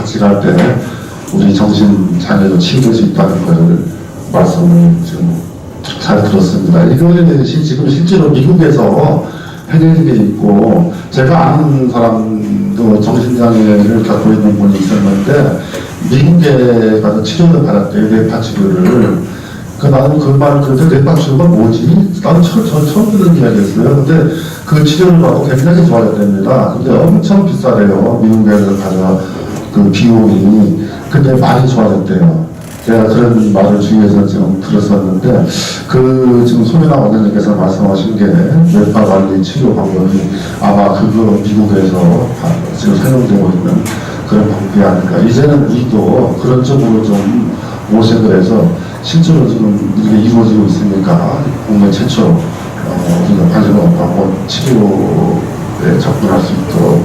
같이 갈 때 우리 정신장애도 치유될 수 있다는 것을 말씀을 지금 잘 들었습니다. 이것이 지금 실제로 미국에서 해결된 게 있고, 제가 아는 사람도 정신장애를 겪고 있는 분이 있었는데 미국에 가서 치료를 받았대요. 뇌파 치료를. 나는 그 말을 들을 때 뇌파 치료가 뭐지? 나는 처음 듣는 이야기였어요. 근데 그 치료를 받고 굉장히 좋아졌답니다. 근데 엄청 비싸대요. 미국에서 가서 그 비용이. 근데 많이 좋아졌대요. 제가 그런 말을 주위에서 지금 들었었는데, 지금 소민아 원장님께서 말씀하신 게 뇌파 관리 치료 방법이 아마 그거 미국에서 지금 사용되고 있는 그런 방법이 아닐까. 이제는 우리도 그런 쪽으로 좀 모색을 해서 실제로 지금 이게 이루어지고 있으니까 국내 최초 우리가 관심을 갖고 치료에 접근할 수 있도록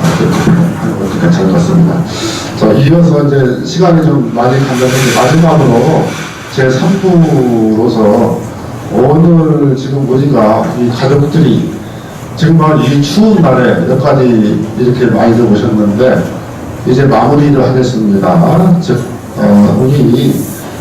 하는 것도 괜찮을 것 같습니다. 자, 이어서 이제 시간이 좀 많이 간다는데 마지막으로 제 3부로서 오늘 지금 우리가 이 가족들이 정말 이 추운 날에 몇 가지 이렇게 많이 들어보셨는데 이제 마무리를 하겠습니다. 즉, 우리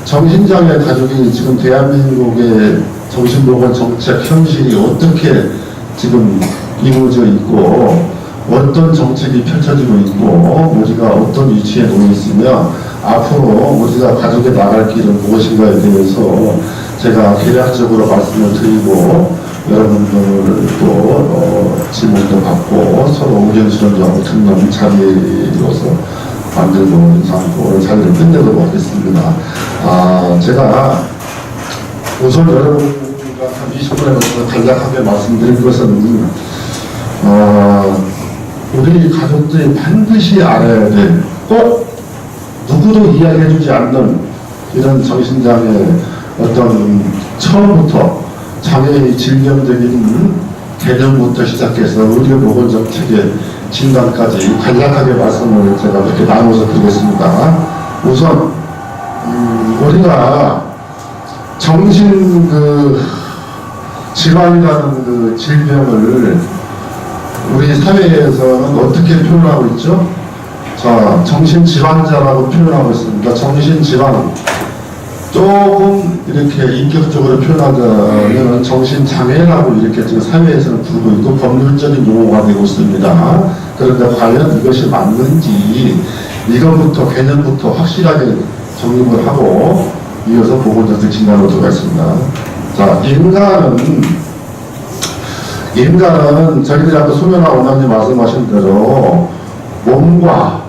정신장애 가족이 지금 대한민국의 정신보건 정책 현실이 어떻게 지금 이루어져 있고 어떤 정책이 펼쳐지고 있고 우리가 어떤 위치에 놓여 있으며 앞으로 우리가 가족에 나갈 길은 무엇인가에 대해서 제가 계략적으로 말씀을 드리고 여러분들 또 질문도 받고 서로 의견 수렴하고 듣는 자리로서 만들고 오늘 자리를 끝내도록 하겠습니다. 제가 우선 여러분과 한 20분에 걸쳐서 간략하게 말씀드릴 것은 우리 가족들이 반드시 알아야 될, 꼭 누구도 이야기해주지 않는 이런 정신장애 어떤 처음부터 장애의 질병적인 개념부터 시작해서 의료보건 정책의 진단까지 간략하게 말씀을 제가 그렇게 나눠서 드리겠습니다. 우선 우리가 정신 질환이라는 질병을 우리 사회에서는 어떻게 표현하고 있죠? 자, 정신질환자라고 표현하고 있습니다. 정신질환. 조금 이렇게 인격적으로 표현하자면 정신장애라고 이렇게 지금 사회에서는 부르고 있고 법률적인 용어가 되고 있습니다. 그런데 과연 이것이 맞는지 이것부터 개념부터 확실하게 정립을 하고 이어서 보건정책 진단으로 들어가겠습니다. 자, 인간은 저희들이 아까 소면아 원장님 말씀하신 대로 몸과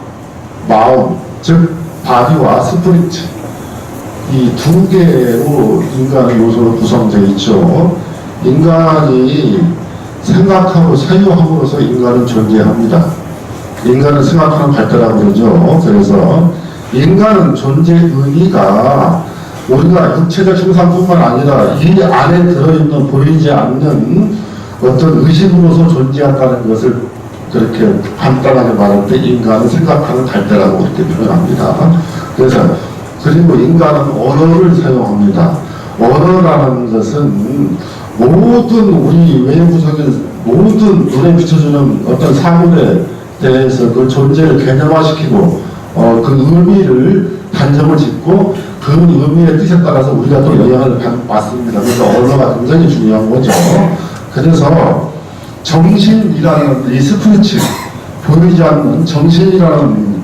마음, 즉 바디와 스피리트 이 두 개로 인간의 요소로 구성되어 있죠. 인간이 생각하고 사유함으로써 인간은 존재합니다. 인간은 생각하는 발달이라고 그러죠. 그래서 인간은 존재 의미가 우리가 육체적 형상뿐만 아니라 이 안에 들어있는 보이지 않는 어떤 의식으로서 존재한다는 것을 그렇게 간단하게 말할 때 인간은 생각하는 갈대라고 그렇게 표현합니다. 그리고 인간은 언어를 사용합니다. 언어라는 것은 모든 우리 외부적인 모든 눈에 비춰주는 어떤 사물에 대해서 그 존재를 개념화시키고 그 의미를 단정을 짓고 그 의미의 뜻에 따라서 우리가 또 영향을 받습니다. 그래서 언어가 굉장히 중요한 거죠. 그래서 정신이라는 이 스피리트, 보이지 않는 정신이라는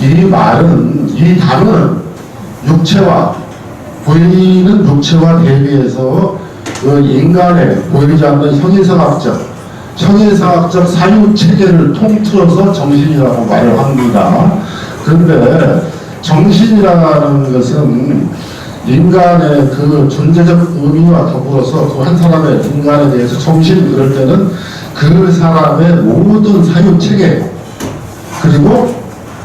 이 단어는 육체와 보이는 육체와 대비해서 그 인간의 보이지 않는 형이상학적 사유체계를 통틀어서 정신이라고 말을 합니다. 그런데 정신이라는 것은 인간의 그 존재적 의미와 더불어서 그 한 사람의 인간에 대해서 정신 그럴 때는 그 사람의 모든 사유체계 그리고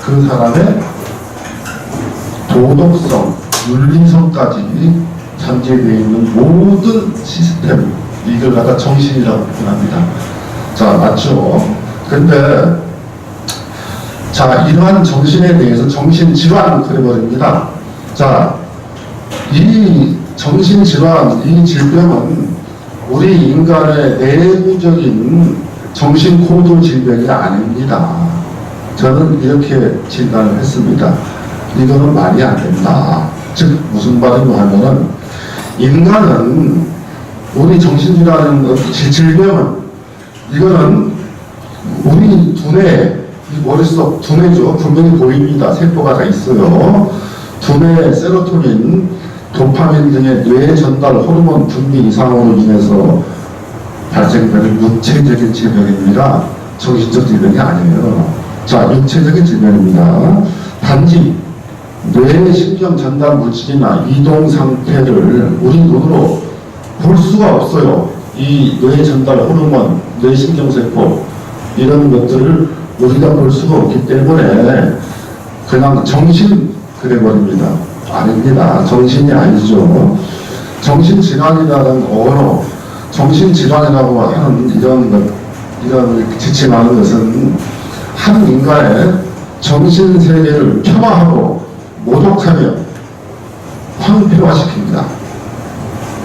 그 사람의 도덕성, 윤리성까지 잠재되어 있는 모든 시스템 이걸 갖다 정신이라고 표현합니다. 자, 맞죠? 근데 자, 이러한 정신에 대해서 정신질환 그래버립니다. 자, 이 정신질환, 이 질병은 우리 인간의 내부적인 정신코드 질병이 아닙니다. 저는 이렇게 진단을 했습니다. 이거는 말이 안 된다. 즉 무슨 말인가 하면은 인간은 우리 정신이라는 질병은 이거는 우리 두뇌, 머릿속 두뇌죠. 분명히 보입니다. 세포가 다 있어요. 두뇌 세로토닌, 도파민 등의 뇌 전달 호르몬 분비 이상으로 인해서 발생되는 육체적인 질병입니다. 정신적 질병이 아니에요. 자, 육체적인 질병입니다. 단지 뇌 신경 전달 물질이나 이동 상태를 우리 눈으로 볼 수가 없어요. 이 뇌 전달 호르몬, 뇌 신경세포 이런 것들을 우리가 볼 수가 없기 때문에 그냥 정신 그래 버립니다. 아닙니다. 정신이 아니죠. 정신질환이라는 언어, 정신질환이라고 하는 이런 지칭하는 것은 한 인간의 정신세계를 폄하하고 모독하며 황폐화시킵니다.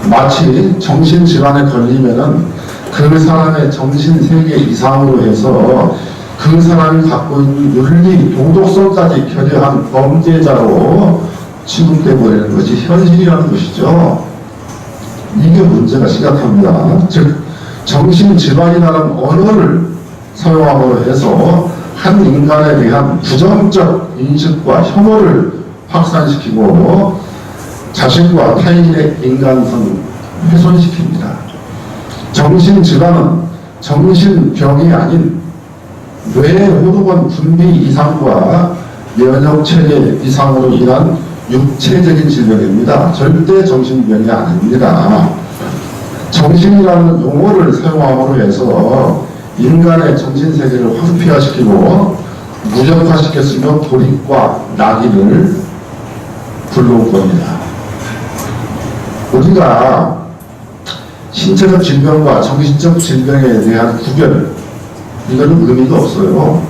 마치 정신질환에 걸리면은 그 사람의 정신세계 이상으로 해서 그 사람이 갖고 있는 윤리, 도덕성까지 결여한 범죄자로 취급돼 버리는 것이 현실이라는 것이죠. 이게 문제가 심각합니다. 즉 정신질환이라는 언어를 사용함으로 해서 한 인간에 대한 부정적 인식과 혐오를 확산시키고 자신과 타인의 인간성을 훼손시킵니다. 정신질환은 정신병이 아닌 뇌 호르몬 분비 이상과 면역체계 이상으로 인한 육체적인 질병입니다. 절대 정신병이 아닙니다. 정신이라는 용어를 사용함으로 해서 인간의 정신세계를 황폐화시키고 무력화시켰으며 고립과 낙인을 불러올 겁니다. 우리가 신체적 질병과 정신적 질병에 대한 구별, 이거는 의미가 없어요.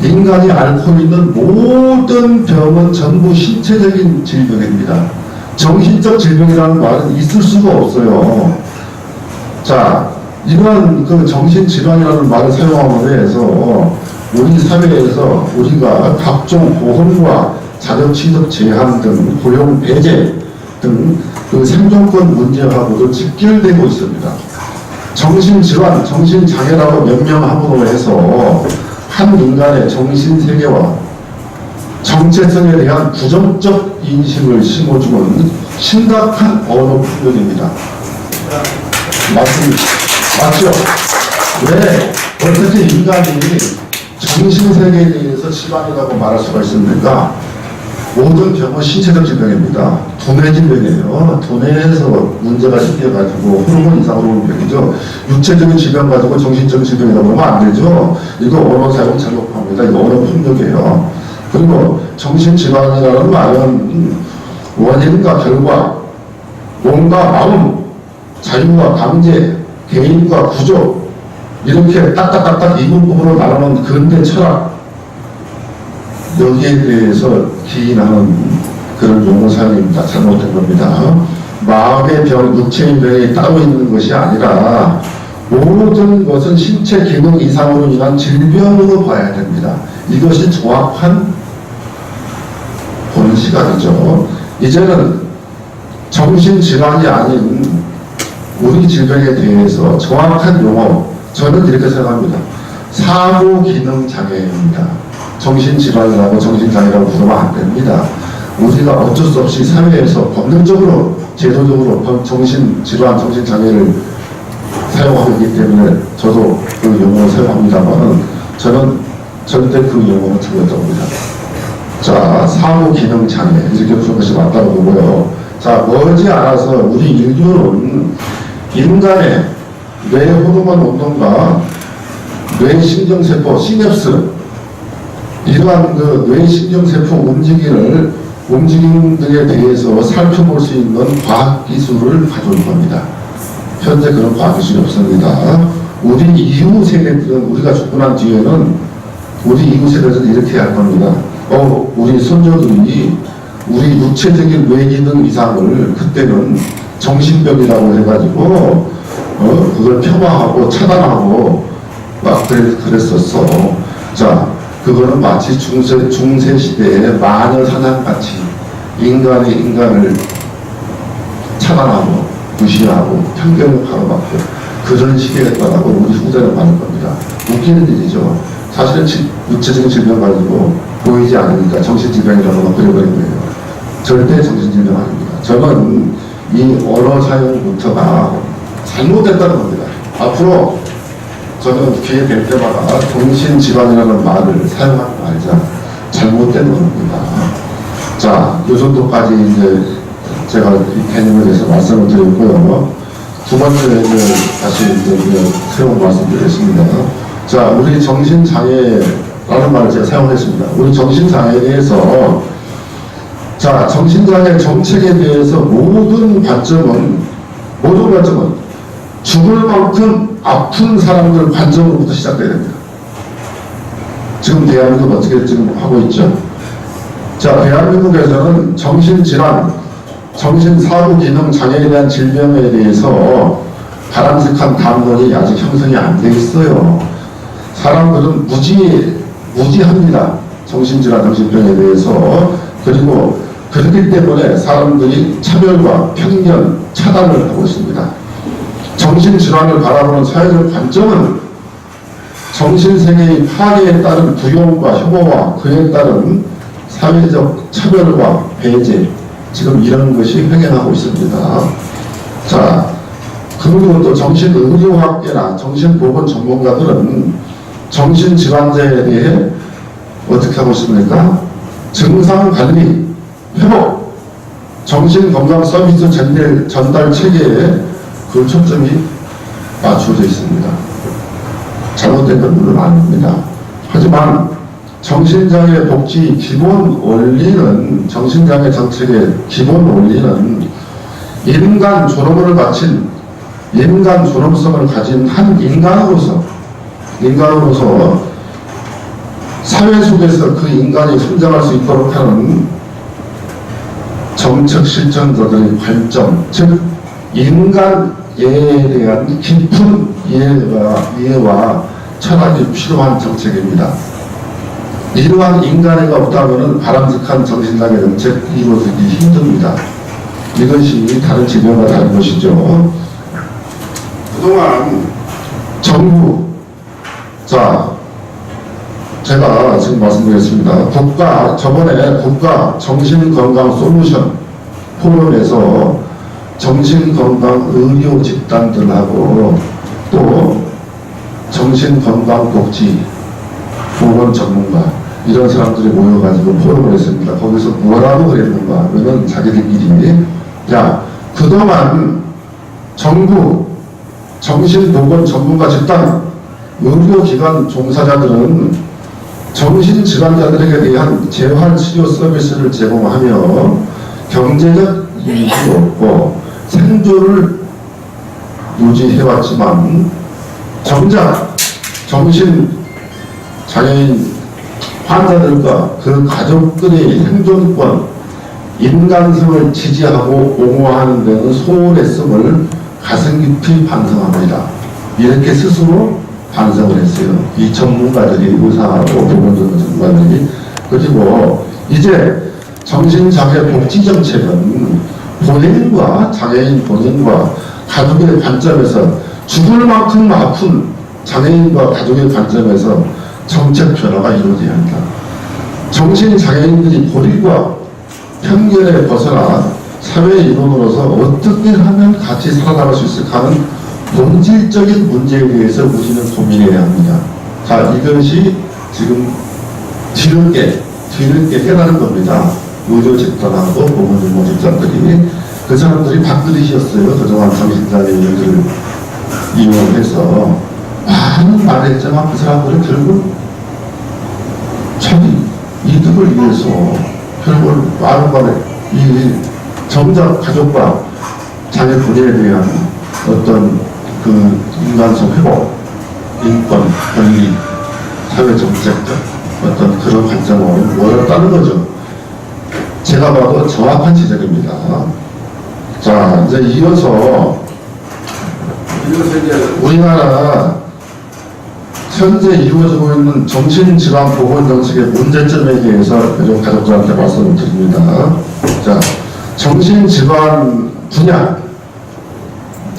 인간이 앓고 있는 모든 병은 전부 신체적인 질병입니다. 정신적 질병이라는 말은 있을 수가 없어요. 자, 이러한 그 정신질환이라는 말을 사용함으로 해서 우리 사회에서 우리가 각종 보험과 자격취득 제한 등 고용 배제 등 그 생존권 문제하고도 직결되고 있습니다. 정신질환, 정신장애라고 명명함으로 해서 한 인간의 정신세계와 정체성에 대한 부정적 인식을 심어주는 심각한 언어 표현입니다. 맞죠? 왜 어떻게 인간이 정신세계에 대해서 질환이라고 말할 수가 있습니까? 모든 병은 신체적 질병입니다. 두뇌 질병이에요. 두뇌에서 문제가 생겨가지고 호르몬 이상으로 오는 병이죠. 육체적인 질병 가지고 정신적 질병이라고 하면 안 되죠. 이거 언어 사용 잘못합니다. 이거 언어 폭력이에요. 그리고 정신질환이라는 말은 원인과 결과, 몸과 마음, 자유와 강제, 개인과 구조 이렇게 딱딱딱딱 이분법으로 나누는 근대 철학 여기에 대해서 기인하는 그런 용어 사용입니다. 잘못된 겁니다. 마음의 병, 육체의 병이 따로 있는 것이 아니라 모든 것은 신체 기능 이상으로 인한 질병으로 봐야 됩니다. 이것이 정확한 보는 시각이죠. 이제는 정신질환이 아닌 우리 질병에 대해서 정확한 용어, 저는 이렇게 생각합니다. 사고기능장애입니다. 정신질환이라고 정신장애라고 부르면 안 됩니다. 우리가 어쩔 수 없이 사회에서 법률적으로, 제도적으로 정신질환, 정신장애를 사용하고 있기 때문에 저도 그 용어를 사용합니다만 저는 절대 그 용어는 틀렸다고 봅니다. 자, 사고기능장애 이렇게 부르는 것이 맞다고 보고요. 자, 머지않아서 우리 인류는 인간의 뇌 호르몬 운동과 뇌 신경세포, 시냅스 이러한 그 뇌 신경세포 움직임 등에 대해서 살펴볼 수 있는 과학기술을 가져올 겁니다. 현재 그런 과학기술이 없습니다. 우리 이후 세대들은, 우리가 죽고 난 뒤에는 우리 이후 세대들은 이렇게 할 겁니다. 우리 손녀들이 우리 육체적인 뇌 기능 이상을 그때는 정신병이라고 해가지고 그걸 폄하하고 차단하고 막 그랬었어. 자, 그거는 마치 중세 시대의 마녀 사냥같이 인간을 차단하고 무시하고 편견하고 막 그런 시기였다라고 우리 후대는 말할 겁니다. 웃기는 일이죠. 사실은 구체적인 질병 가지고 보이지 않으니까 정신질병이라고 막 그려버린 거예요. 절대 정신질병 아닙니다. 저는 이 언어 사용부터가 잘못됐다는 겁니다. 앞으로 저는 기회 될 때마다 정신질환이라는 말을 사용하지 말자. 잘못된 언어입니다. 자, 이 정도까지 이제 제가 이 개념에 대해서 말씀을 드렸고요. 두 번째는 다시 이제 새로운 말씀드리겠습니다. 자, 우리 정신장애라는 말을 제가 사용했습니다. 우리 정신장애에 대해서 자, 정신장애 정책에 대해서 모든 관점은 죽을 만큼 아픈 사람들 관점으로부터 시작돼야 됩니다. 지금 대한민국 어떻게 지금 하고 있죠? 자, 대한민국에서는 정신질환, 정신사고 기능 장애에 대한 질병에 대해서 바람직한 담론이 아직 형성이 안 돼 있어요. 사람들은 무지합니다. 정신질환, 정신병에 대해서. 그리고 그렇기 때문에 사람들이 차별과 편견, 차단을 하고 있습니다. 정신질환을 바라보는 사회적 관점은 정신세계의 파괴에 따른 부용과 혐오와 그에 따른 사회적 차별과 배제, 지금 이런 것이 횡행하고 있습니다. 자, 그리고 또 정신의료학계나 정신보건 전문가들은 정신질환자에 대해 어떻게 하고 있습니까? 증상관리, 회복, 정신건강 서비스 전달 체계에 그 초점이 맞춰져 있습니다. 잘못된 건 물론 아닙니다. 하지만 정신장애 복지 기본 원리는, 정신장애 정책의 기본 원리는 인간 존엄을 바친, 인간 존엄성을 가진 한 인간으로서 사회 속에서 그 인간이 성장할 수 있도록 하는 정책 실천자들의 관점, 즉 인간에 대한 깊은 이해와 철학이 필요한 정책입니다. 이러한 인간애가 없다면 바람직한 정신장애 정책 이루어지기 힘듭니다. 이것이 다른 질병과 다른 것이죠. 그동안 정부, 자, 제가 지금 말씀드렸습니다. 저번에 국가 정신건강 솔루션 포럼에서 정신건강 의료 집단들하고 또 정신건강복지 보건 전문가 이런 사람들이 모여가지고 포럼을 했습니다. 거기서 뭐라고 그랬는가 하면 자기들끼리 야, 그동안 정부 정신보건 전문가 집단 의료기관 종사자들은 정신질환자들에게 대한 재활치료 서비스를 제공하며 경제적 이익이 없고 생존을 유지해왔지만 정작 정신장애인 환자들과 그 가족들의 생존권, 인간성을 지지하고 옹호하는 데는 소홀했음을 가슴 깊이 반성합니다. 이렇게 스스로 반성을 했어요. 이 전문가들이, 의사하고 보건 전문가들이. 그리고 이제 정신장애 복지정책은 본인과 장애인 본인과 가족의 관점에서 죽을 만큼 아픈 장애인과 가족의 관점에서 정책 변화가 이루어져야 한다. 정신장애인들이 고립과 편견에 벗어나 사회 인원으로서 어떻게 하면 같이 살아나갈 수 있을까 하는 본질적인 문제에 대해서 우리는 고민해야 합니다. 자, 이것이 지금 뒤늦게 깨달은 겁니다. 의료 집단하고 보건전문 집단들이. 그 사람들이 밥그릇이었어요. 그동안 정신장애인들을 이용해서 많은 말을 했지만 그 사람들은 결국 자기 이득을 위해서 결국 많은 이 정작 가족과 자녀 분야에 대한 어떤 그 인간성 회복, 인권, 권리, 사회 정책적 어떤 그런 관점으로 모였다는 거죠. 제가 봐도 정확한 지적입니다. 자, 이제 이어서 이제 우리나라 현재 이루어지고 있는 정신질환보건정책의 문제점에 대해서 요즘 가족들한테 말씀을 드립니다. 자, 정신질환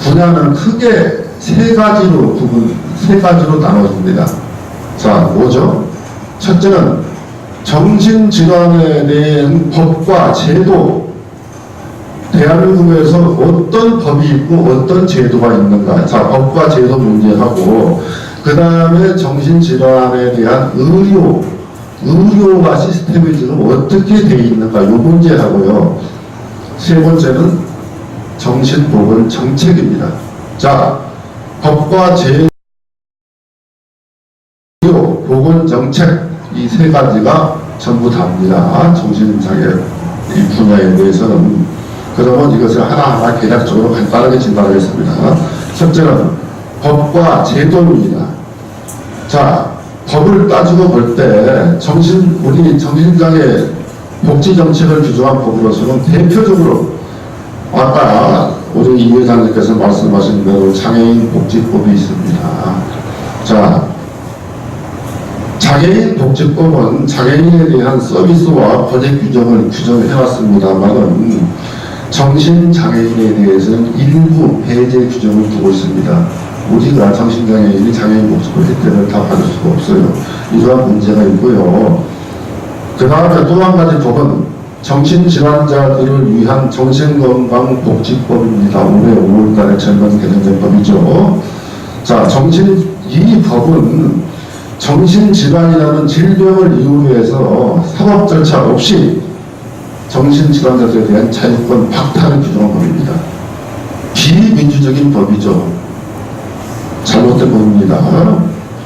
분야는 크게 세 가지로 나눠집니다. 자, 뭐죠? 첫째는 정신질환에 대한 법과 제도, 대한민국에서 어떤 법이 있고 어떤 제도가 있는가. 자, 법과 제도 문제하고, 그 다음에 정신질환에 대한 의료와 시스템이 지금 어떻게 되어 있는가. 요 문제하고요. 세 번째는 정신보건 정책입니다. 자, 법과 제도, 보건 정책, 이 세 가지가 전부 다입니다. 정신장애 이 분야에 대해서는. 그러면 이것을 하나하나 개략적으로 간단하게 진단하겠습니다. 첫째는 법과 제도입니다. 자, 법을 따지고 볼 때 우리 정신장애 복지정책을 규정한 법으로서는 대표적으로 아까 우리 이 회장님께서 말씀하신 대로 장애인 복지법이 있습니다. 자, 장애인 복지법은 장애인에 대한 서비스와 권익 규정을 규정해놨습니다만은 정신장애인에 대해서는 일부 배제 규정을 두고 있습니다. 우리가 정신장애인이 장애인 복지법 혜택을 다 받을 수가 없어요. 이러한 문제가 있고요. 그 다음에 또 한 가지 법은 정신질환자들을 위한 정신건강복지법입니다. 올해 5월달에 전면 개정된 법이죠. 자, 이 법은 정신질환이라는 질병을 이유로 해서 사법 절차 없이 정신질환자들에 대한 자유권 박탈을 규정한 법입니다. 비민주적인 법이죠. 잘못된 법입니다.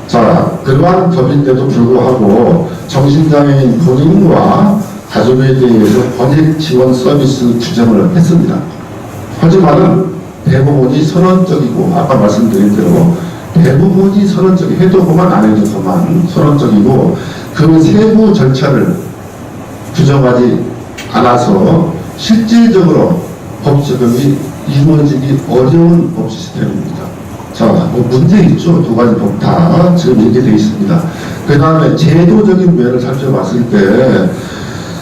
자, 그러한 법인데도 불구하고 정신장애인 본인과 가족에 대해서 권익 지원 서비스 규정을 했습니다. 하지만은 대부분이 선언적이고, 아까 말씀드린 대로 대부분이 선언적이, 해도 그만 안 해도 그만 선언적이고, 그 세부 절차를 규정하지 않아서 실질적으로 법 적용이 이루어지기 어려운 법 시스템입니다. 자, 뭐 문제 있죠. 두 가지 법 다 지금 얘기되어 있습니다. 그 다음에 제도적인 면을 살펴봤을 때,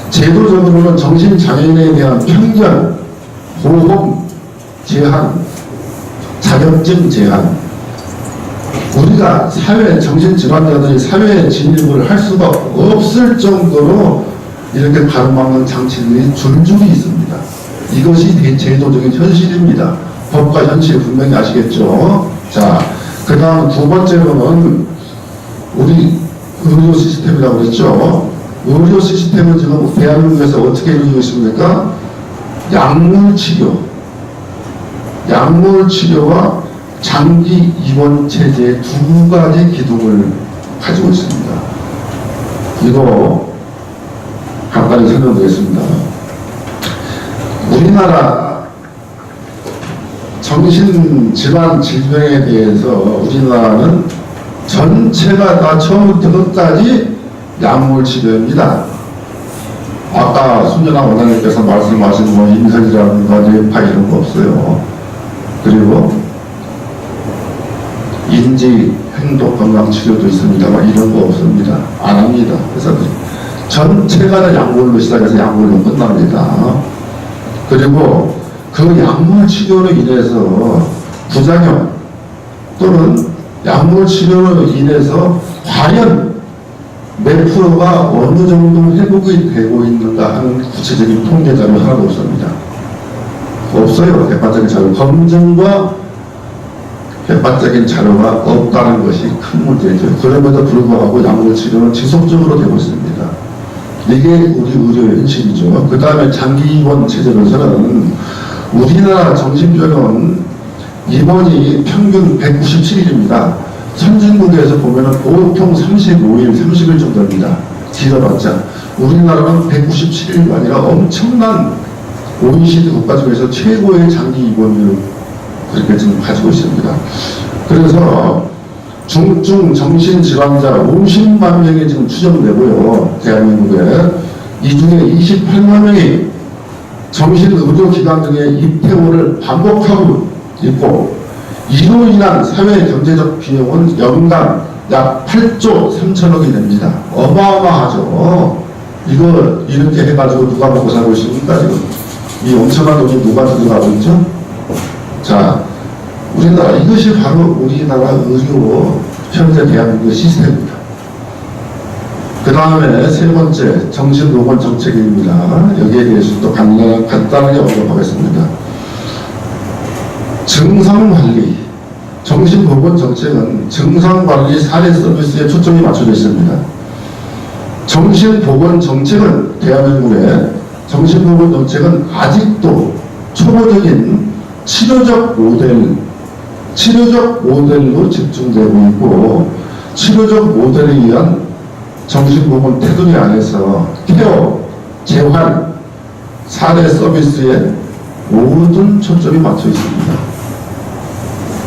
제도적으로는 정신장애인에 대한 편견, 보험 제한, 자격증 제한, 우리가 정신질환자들이 사회에 진입을 할 수가 없을 정도로 이렇게 가로막는 장치들이 줄줄이 있습니다. 이것이 제도적인 현실입니다. 법과 현실 분명히 아시겠죠? 자, 그 다음 두 번째로는 우리 의료 시스템이라고 그랬죠? 의료 시스템은 지금 대한민국에서 어떻게 이루어지고 있습니까? 약물 치료와 장기 입원 체제의 두 가지 기둥을 가지고 있습니다. 이거 간단히 설명드리겠습니다. 우리나라 정신질환 질병에 대해서 우리나라는 전체가 다 처음부터 끝까지 약물 치료입니다. 아까 손연아 원장님께서 말씀하신 뭐 임설이라든가 뇌파 이런 거 없어요. 그리고 인지 행동 건강 치료도 있습니다만 이런 거 없습니다. 안 합니다. 그래서 전체가 다 약물로 시작해서 약물로 끝납니다. 그리고 그 약물 치료로 인해서 부작용 또는 약물 치료로 인해서 과연 몇 프로가 어느 정도 회복이 되고 있는가 하는 구체적인 통계 자료 하나도 없습니다. 없어요. 객관적인 자료. 검증과 객관적인 자료가 없다는 것이 큰 문제죠. 그럼에도 불구하고 약물 치료는 지속적으로 되고 있습니다. 이게 우리 의료의 현실이죠. 그 다음에 장기 입원 체제로서는 우리나라 정신병원 입원이 평균 197일입니다. 선진국에서 보면은 보통 35일, 30일 정도입니다. 길어봤자. 우리나라는 197일이 아니라 엄청난 OECD 국가 중에서 최고의 장기 입원율을 그렇게 지금 가지고 있습니다. 그래서 중증 정신질환자 50만 명이 지금 추정되고요. 대한민국에. 이 중에 28만 명이 정신의료기관 등의 입퇴원을 반복하고 있고, 이로 인한 사회 경제적 비용은 연간 약 8조 3천억이 됩니다. 어마어마하죠. 이거 이렇게 해가지고 누가 먹고 살고 있습니까? 지금 이 엄청난 돈이 누가 들어가고 있죠? 자, 우리나라, 이것이 바로 우리나라 의료 현재 대한민국 시스템입니다. 그 다음에 세 번째 정신보건 정책입니다. 여기에 대해서 또 간단하게 언급하겠습니다. 증상관리, 정신보건 정책은 증상관리 사례 서비스에 초점이 맞춰져 있습니다. 정신보건 정책은 대한민국의 정신보건 정책은 아직도 초보적인 치료적 모델로 집중되고 있고, 치료적 모델에 의한 정신보건 테두리 안에서 케어, 재활, 사례 서비스에 모든 초점이 맞춰 있습니다.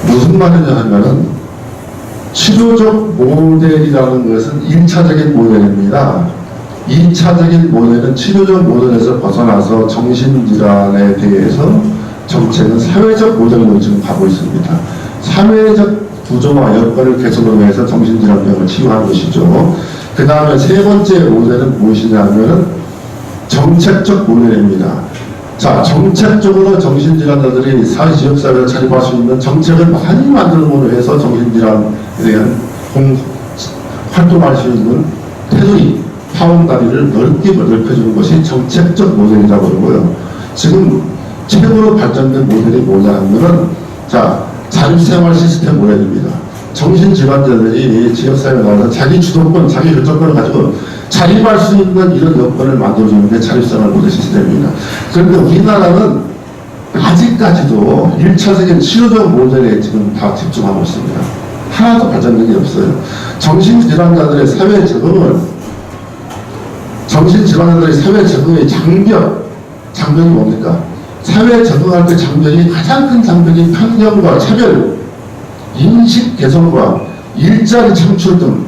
무슨 말이냐 하면은 치료적 모델이라는 것은 1차적인 모델입니다. 2차적인 모델은 치료적 모델에서 벗어나서 정신질환에 대해서 정책은 사회적 모델로 지금 가고 있습니다. 사회적 구조와 여건을 개선으로 해서 정신질환병을 치유하는 것이죠. 그 다음에 세 번째 모델은 무엇이냐면은 정책적 모델입니다. 자, 정책적으로 정신질환자들이 지역사회에 자립할 수 있는 정책을 많이 만들므로 해서 정신질환에 대한 활동할 수 있는 테두리, 파운다리를 넓게 넓혀주는 것이 정책적 모델이라고 그러고요. 지금 최고로 발전된 모델이 뭐냐 하면은, 자, 자립생활 시스템 모델입니다. 정신질환자들이 지역사회에 나와서 자기 주도권, 자기 결정권을 가지고 자립할 수 있는 이런 여건을 만들어주는 게 자립생활 모델 시스템입니다. 그런데 우리나라는 아직까지도 1차적인 치료적 모델에 지금 다 집중하고 있습니다. 하나도 발전된 게 없어요. 정신질환자들의 사회 적응의 장벽이 뭡니까? 사회에 적응할 때 장벽이, 가장 큰 장벽이 편견과 차별, 인식 개선과 일자리 창출 등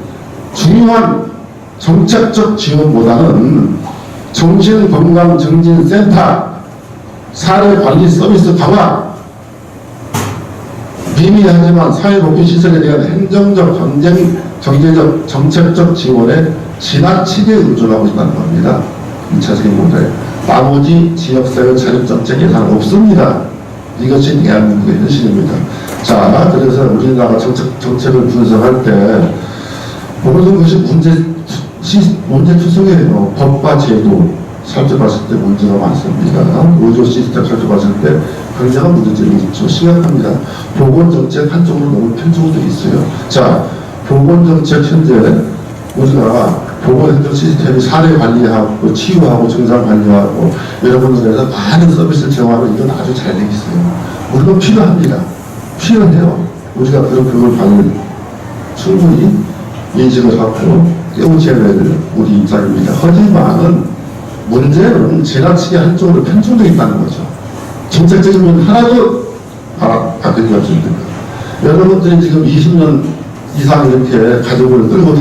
중요한 정책적 지원보다는 정신건강증진센터, 사례관리 서비스 강화, 미미하지만 사회복지시설에 대한 행정적, 경제적, 정책적 지원에 지나치게 의존하고 있다는 겁니다. 2차적인 모델. 나머지 지역사회 자립정책 예산 없습니다. 이것이 대한민국의 현실입니다. 자, 그래서 우리나라 정책을 분석할 때 모든 것이 문제투성이에요. 법과 제도 살펴봤을 때 문제가 많습니다. 의료 시스템 살펴봤을 때 굉장히 문제점이 있죠. 심각합니다. 보건정책 한쪽으로 너무 편중돼 있어요. 자, 보건정책 현재 우리가 보건행정 시스템이 사례 관리하고 치유하고 증상 관리하고 여러분들에서 많은 서비스를 제공하고 이건 아주 잘 되어 있어요. 물론 필요합니다. 필요해요. 우리가 그런 교육을 받는 충분히 인식을 하고 깨우쳐야 될 우리 입장입니다. 하지만 문제는 지나치게 한쪽으로 편중되어 있다는 거죠. 정책적인 면 하나도 바뀐 게 없습니다. 여러분들이 지금 20년 이상 이렇게 가족을 끌고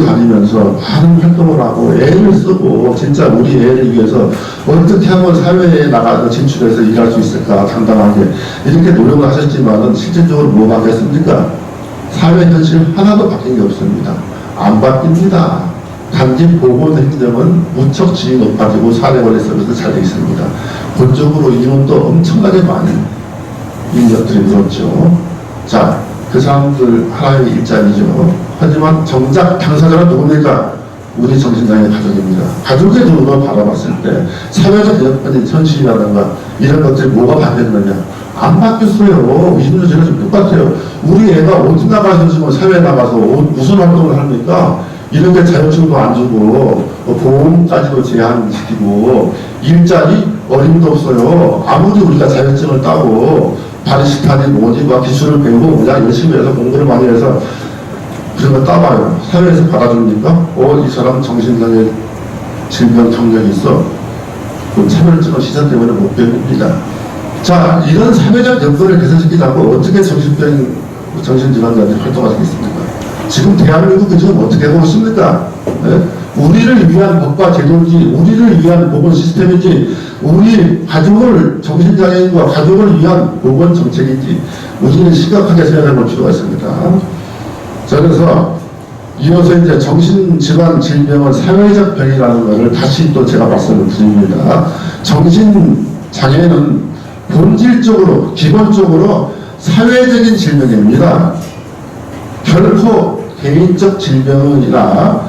다니면서 많은 활동을 하고 애를 쓰고 진짜 우리 애를 위해서 어떻게 하면 사회에 나가서 진출해서 일할 수 있을까 당당하게 이렇게 노력을 하셨지만은 실질적으로 뭐 바뀌었습니까? 사회 현실 하나도 바뀐 게 없습니다. 안 바뀝니다. 단지 보건행정은 무척 질이 높아지고 사례관리 서비스 잘 되어 있습니다. 본적으로 인원도 엄청나게 많은 인력들이 늘었죠. 자, 그 사람들 하나의 일자리죠. 하지만 정작 당사자는 누굽니까? 우리 정신장애 가족입니다. 가족의 눈으로 바라봤을 때 사회적 여건의 현실이라든가 이런 것들이 뭐가 바뀌었느냐? 안 바뀌었어요. 20년 전에 좀 똑같아요. 우리 애가 어디 나가서 지금 사회에 나가서 무슨 활동을 합니까? 이런 게 자격증도 안 주고 보험까지도 제한시키고 일자리 어림도 없어요. 아무리 우리가 자격증을 따고 바리스타니 뭐지 기술을 배우고 그냥 열심히 해서 공부를 많이 해서 그런 거 따봐요. 사회에서 받아줍니까? 이 사람 정신장애 질병 경력이 있어. 그 차별적인 시선 때문에 못 배웁니다. 자, 이런 사회적 여건을 개선시키자고 어떻게 정신질환자들이 활동할 수 있습니까? 지금 대한민국은 지금 어떻게 하고 있습니까? 네? 우리를 위한 법과 제도인지, 우리를 위한 보건 시스템인지, 우리 가족을, 정신장애인과 가족을 위한 보건 정책인지, 우리는 심각하게 생각해 볼 필요가 있습니다. 그래서 이어서 이제 정신질환 질병은 사회적 병이라는 것을 다시 또 제가 말씀을 드립니다. 정신장애는 본질적으로, 기본적으로 사회적인 질병입니다. 결코 개인적 질병은 아니라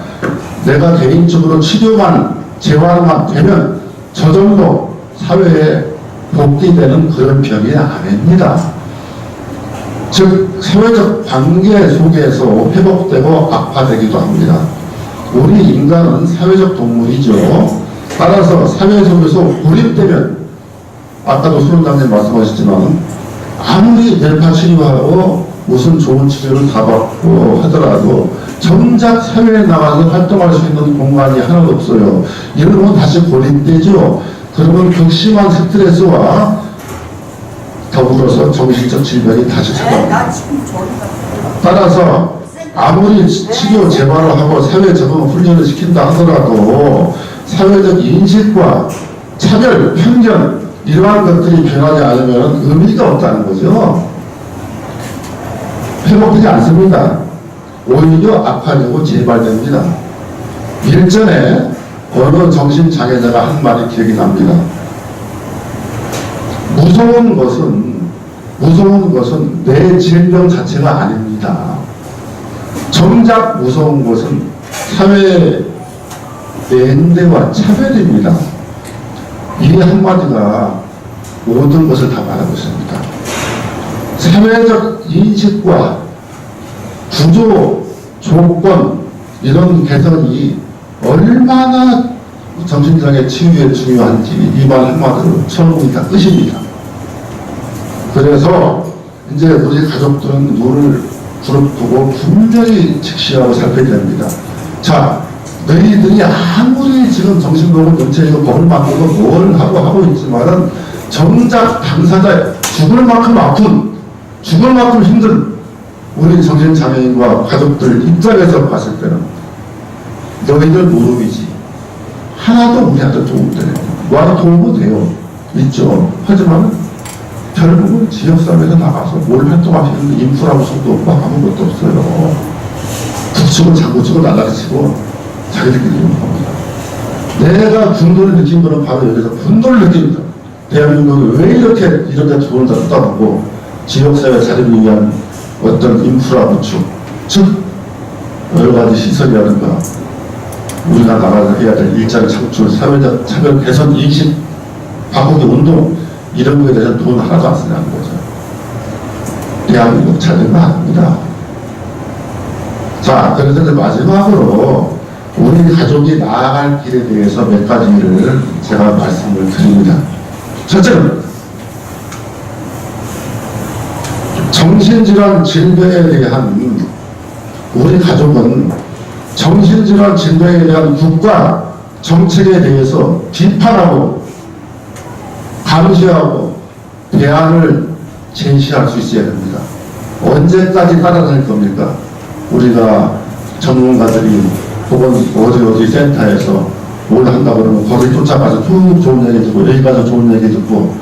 내가 개인적으로 치료만, 재활만 되면 저 정도 사회에 복귀되는 그런 병이 아닙니다. 즉 사회적 관계 속에서 회복되고 악화되기도 합니다. 우리 인간은 사회적 동물이죠. 따라서 사회 속에서 고립되면 아까도 수원장님 말씀하셨지만 아무리 뇌파 치료하고 무슨 좋은 치료를 다 받고 하더라도 정작 사회에 나가서 활동할 수 있는 공간이 하나도 없어요. 이러면 다시 고립되죠. 그러면 극심한 스트레스와 더불어서 정신적 질병이 다시 찾아옵니다. 따라서 아무리 치료 재활을 하고 사회 적응 훈련을 시킨다 하더라도 사회적 인식과 차별, 편견 이러한 것들이 변하지 않으면 의미가 없다는 거죠. 회복되지 않습니다. 오히려 악화되고 재발됩니다. 일전에 어느 정신장애자가 한 말이 기억이 납니다. 무서운 것은 내 질병 자체가 아닙니다. 정작 무서운 것은 사회의 내응대와 차별입니다. 이 한마디가 모든 것을 다 말하고 있습니다. 사회적 인식과 구조, 조건 이런 개선이 얼마나 정신장애 치유에 중요한지 이 말 한마디로 처음이 다 끝입니다. 그래서 이제 우리 가족들은 눈을 부릅뜨고 분명히 직시하고 살펴야 됩니다. 자, 너희들이 아무리 지금 정신병원 정책이고 법을 만들고 뭘 하고 있지만은 정작 당사자 죽을 만큼 아픈, 죽을 만큼 힘든 우리 정신장애인과 가족들 입장에서 봤을 때는 너희들 무릎이지 하나도 우리한테 도움 되네. 와도 도움은 돼요. 있죠. 하지만 결국은 지역사회에서 나가서 뭘 활동할 수 있는 인프라 구성도 없고 아무것도 없어요. 북치고 장구치고 날라치고 자기들끼리 이런 겁니다. 내가 분노를 느낀 거는 바로 여기서 분노를 느낍니다. 대한민국이 왜 이렇게 이런 데 돈을 다 쏟아붓고 지역사회 자립을 위한 어떤 인프라 구축, 즉 여러 가지 시설이라든가 우리가 나가서 해야 될 일자리 창출, 사회적 차별 개선 인식 바꾸기 운동 이런 거에 대해서 돈 하나도 안 쓰냐는 거죠. 대한민국 잘 된 거 아닙니다. 자, 그래서 이제 마지막으로 우리 가족이 나아갈 길에 대해서 몇 가지를 제가 말씀을 드립니다. 첫째는 정신질환 질병에 대한 우리 가족은 정신질환 질병에 대한 국가 정책에 대해서 비판하고 감시하고 대안을 제시할 수 있어야 됩니다. 언제까지 따라다닐 겁니까? 우리가 전문가들이 혹은 어디 센터에서 뭘 한다고 그러면 거기 쫓아가서 쭉 좋은 얘기 듣고 여기 가서 좋은 얘기 듣고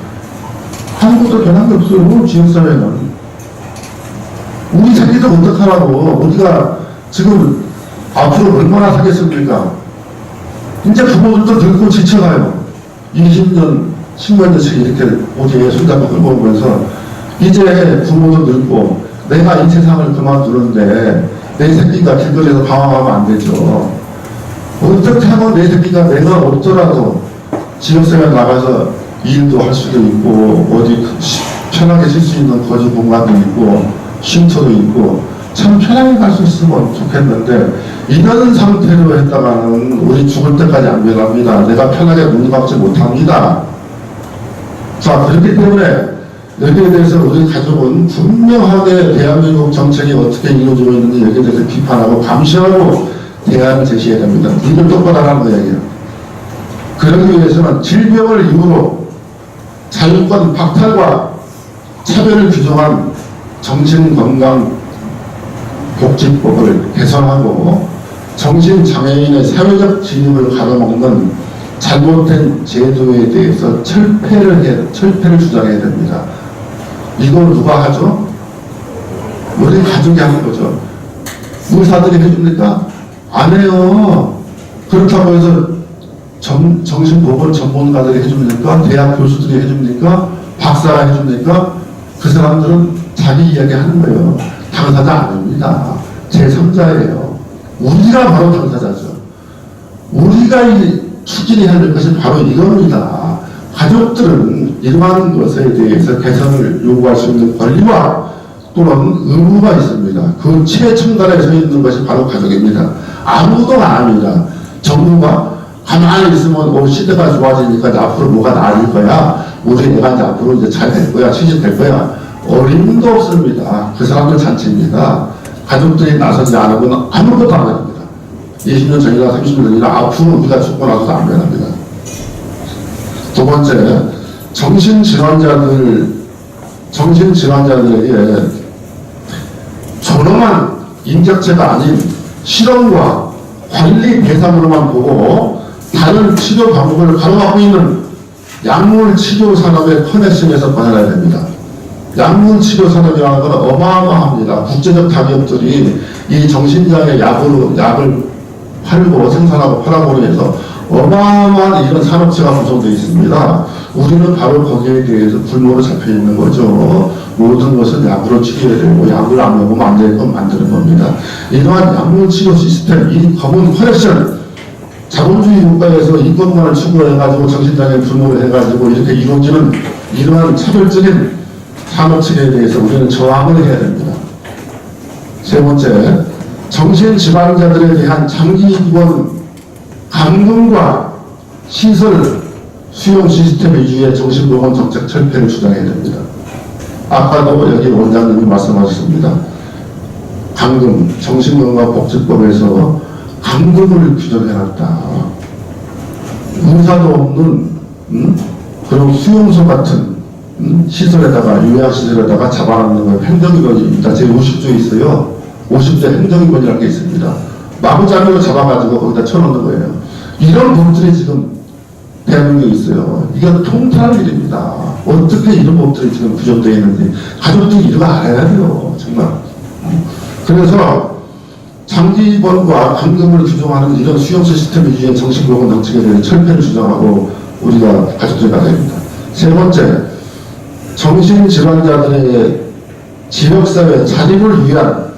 아무것도 변한 게 없어요. 지역사회는. 우리 자기도 어떡하라고. 우리가 지금 앞으로 얼마나 사겠습니까? 이제 부모들도 늙고 지쳐가요. 20년, 10년 전씩 이렇게 어디에 손잡고 끌고 오면서 이제 부모도 늙고 내가 이 세상을 그만두는데 내 새끼가 길거리에서 방황하면 안 되죠. 어떻게 하면 내 새끼가 내가 없더라도 지역사회에 나가서 일도 할 수도 있고 어디 편하게 쉴 수 있는 거주 공간도 있고 쉼터도 있고 참 편하게 갈 수 있으면 좋겠는데 이런 상태로 했다가는 우리 죽을 때까지 안 변합니다. 내가 편하게 문 박지 못합니다. 자, 그렇기 때문에 여기에 대해서 우리 가족은 분명하게 대한민국 정책이 어떻게 이루어지고 있는지 여기에 대해서 비판하고 감시하고 대안을 제시해야 됩니다. 이걸 똑바로 하라는 거예요. 그러기 위해서는 질병을 이유로 자유권 박탈과 차별을 규정한 정신건강복지법을 개선하고 정신장애인의 사회적 진입을 가로막는 잘못된 제도에 대해서 철폐를 주장해야 됩니다. 이걸 누가 하죠? 우리 가족이 하는 거죠. 의사들이 해줍니까? 안 해요. 그렇다고 해서 정신보건 전문가들이 해줍니까? 대학 교수들이 해줍니까? 박사가 해줍니까? 그 사람들은 자기 이야기 하는 거예요. 당사자 아닙니다. 제3자예요. 우리가 바로 당사자죠. 우리가 추진해야 될 것이 바로 이겁니다. 가족들은 이러한 것에 대해서 개선을 요구할 수 있는 권리와 또는 의무가 있습니다. 그 최첨단에 서 있는 것이 바로 가족입니다. 아무도 안 합니다. 정부가 가만히 있으면 시대가 좋아지니까 이제 앞으로 뭐가 나아질 거야. 우리 애가 이제 앞으로 이제 잘 될 거야. 취직될 거야. 어림도 없습니다. 그 사람들 잔치입니다. 가족들이 나서지 않으면 아무것도 안 합니다. 20년 전이나 30년 전이나 앞으로 우리가 죽고 나서도 안 변합니다. 두 번째, 정신질환자들에게 존엄한 인격체가 아닌 실험과 관리 대상으로만 보고 다른 치료 방법을 가로막고 있는 약물 치료 산업의 커넥션에서 벗어나야 됩니다. 약물 치료 산업이라는 건 어마어마합니다. 국제적 다기업들이 이 정신장애 약을 팔고 생산하고 팔아보로 해서 어마어마한 이런 산업체가 구성되어 있습니다. 우리는 바로 거기에 대해서 불모로 잡혀 있는 거죠. 모든 것은 약으로 치료해야 되고 약을 안 먹으면 안 되는 건 만드는 겁니다. 이러한 약물 치료 시스템, 이 검은 커넥션, 자본주의 국가에서 인권만을 추구해가지고 정신장애 불모를 해가지고 이렇게 이루어지는 이러한 차별적인 산업체계에 대해서 우리는 저항을 해야 됩니다. 세 번째, 정신질환자들에 대한 장기 입원 감금과 시설 수용 시스템 위주의 정신보건 정책 철폐를 주장해야 됩니다. 아까도 여기 원장님이 말씀하셨습니다. 감금, 정신건강복지법에서 감금을 규정해놨다. 의사도 없는 그런 수용소 같은 시설에다가 요양시설에다가 잡아놓는 건 행정기관입니다. 제 50조에 있어요. 50조 행정기관이라는 게 있습니다. 마구잡이로 잡아가지고 거기다 쳐놓는 거예요. 이런 법들이 지금 대한민국에 있어요. 이게 통탄한 일입니다. 어떻게 이런 법들이 지금 부정되어 있는지 가족들이 이런 거 알아야 돼요. 정말. 그래서 장기 입원과 감금을 규정하는 이런 수용 시스템 위주의 정신보건 정책에 대해 철폐를 주장하고 우리가 가족들이 나가야 됩니다. 세 번째, 정신질환자들의 지역사회 자립을 위한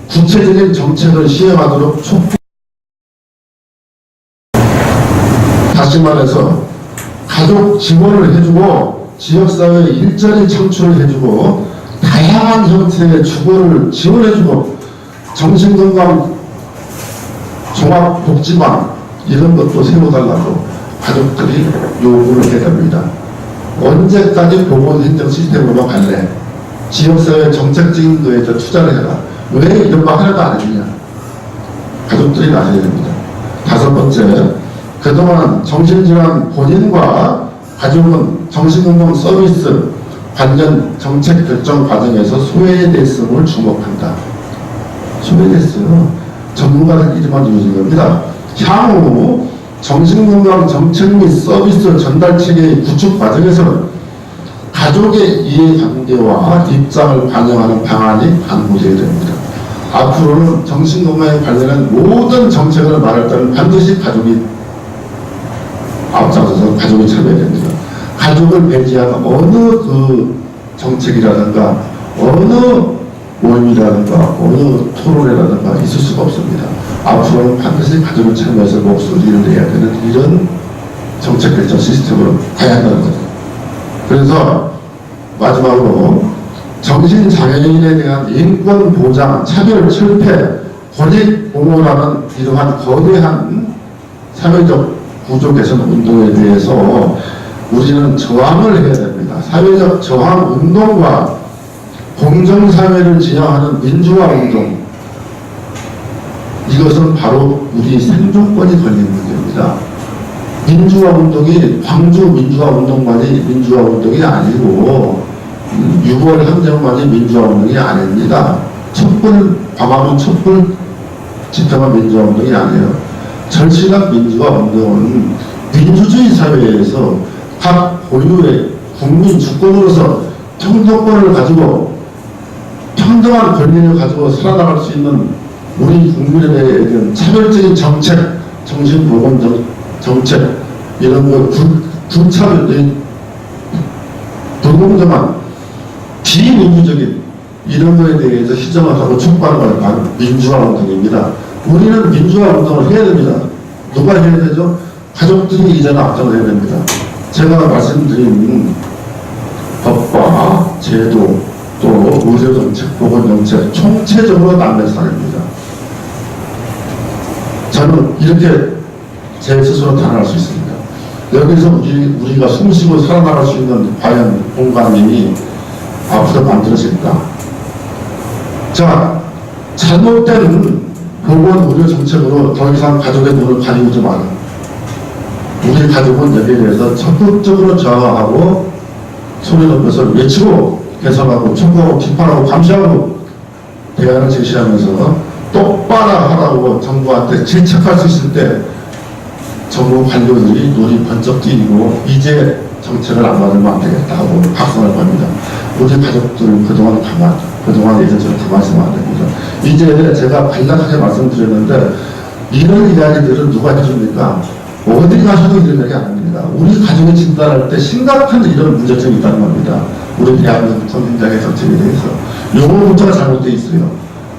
구체적인 정책을 시행하도록 촉구. 다시 말해서 가족 지원을 해주고 지역사회 일자리 창출을 해주고 다양한 형태의 주거를 지원해주고 정신건강 종합복지관 이런 것도 세워달라고 가족들이 요구를 해야 됩니다. 언제까지 보건행정 시스템으로 갈래? 지역사회 정책적인 거에 더 투자를 해라. 왜 이런 거 하나도 안 해주냐? 가족들이 나서야 됩니다. 다섯 번째, 그동안 정신질환 본인과 가족은 정신건강 서비스 관련 정책 결정 과정에서 소외됐음을 주목한다. 소외됐어요. 전문가들끼리만 이루어진 겁니다. 향후 정신건강 정책 및 서비스 전달 체계의 구축 과정에서는 가족의 이해관계와 입장을 반영하는 방안이 강구되어야 됩니다. 앞으로는 정신건강에 관련한 모든 정책을 말할 때는 반드시 가족이 앞장서서 가족이 참여해야 됩니다. 가족을 배제한 어느 그 정책이라든가 어느 모임이라든가 어느 토론회라든가 있을 수가 없습니다. 앞으로는 반드시 가족을 참여해서 목소리를 내야 되는 이런 정책 결정 시스템으로 가야 한다는 거죠. 그래서 마지막으로 정신장애인에 대한 인권 보장, 차별 철폐, 권익 보호라는 이러한 거대한 사회적 구조 개선 운동에 대해서 우리는 저항을 해야 됩니다. 사회적 저항 운동과 공정사회를 지향하는 민주화 운동, 이것은 바로 우리 생존권이 걸린 문제입니다. 민주화 운동이 광주 민주화 운동만이 민주화 운동이 아니고 6월 항쟁만이 민주화 운동이 아닙니다. 촛불 광화문 촛불 집회만 민주화 운동이 아니에요. 절실한 민주화 운동은 민주주의 사회에서 각 고유의 국민 주권으로서 평등권을 가지고 평등한 권리를 가지고 살아나갈 수 있는 우리 국민에 대한 차별적인 정책, 정신보건 정책, 이런 거 불차별적인 불공정한 비민주적인 이런 거에 대해서 시정을 하고 촉발하는 게 민주화 운동입니다. 우리는 민주화 운동을 해야 됩니다. 누가 해야 되죠? 가족들이 이제는 앞장을 해야 됩니다. 제가 말씀드린 법과 제도 또 의료정책, 보건정책 총체적으로 남의 사례입니다. 저는 이렇게 제 스스로 단언할 수 있습니다. 여기서 우리가 숨쉬고 살아나갈 수 있는 과연 공간이 앞으로 만들어질까? 자, 잘못된 보건 의료 정책으로 더 이상 가족의 눈을 가리우지 마라. 우리 가족은 여기에 대해서 적극적으로 저항하고 소리 높여서 외치고 개선하고 촉구하고 비판하고 감시하고 대안을 제시하면서 똑바로 하라고 정부한테 질책할 수 있을 때 정부 관료들이 눈이 번쩍 뜨이고 이제 정책을 안 받으면 안 되겠다 하고 각성할 겁니다. 우리 가족들 그동안 예전처럼 가만히 있으면 안 됩니다. 이제 제가 간략하게 말씀드렸는데 이런 이야기들은 누가 해줍니까? 어디 가셔도 이런 얘기 안 합니다. 우리 가족이 진단할 때 심각한 이런 문제점이 있다는 겁니다. 우리 대한민국 성인장의 정책에 대해서 요거부터가 잘못되어 있어요.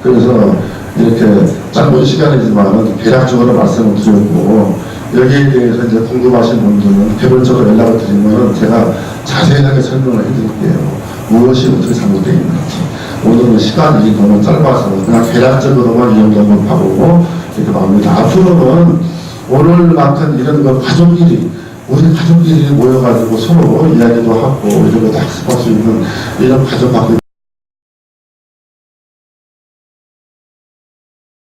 그래서 이렇게 짧은 시간이지만 대략적으로 말씀을 드렸고 여기에 대해서 이제 궁금하신 분들은 개별적으로 연락을 드리면 제가 자세하게 설명을 해드릴게요. 무엇이 어떻게 잘못되어 있는지. 오늘은 시간이 너무 짧아서 그냥 대략적으로만 이 정도만 봐보고 이렇게 마무리다. 앞으로는 오늘만큼 이런 거 가족끼리 우리 가족끼리 모여가지고 서로 이야기도 하고 이런 거 다 학습할 수 있는 이런 가족 갖고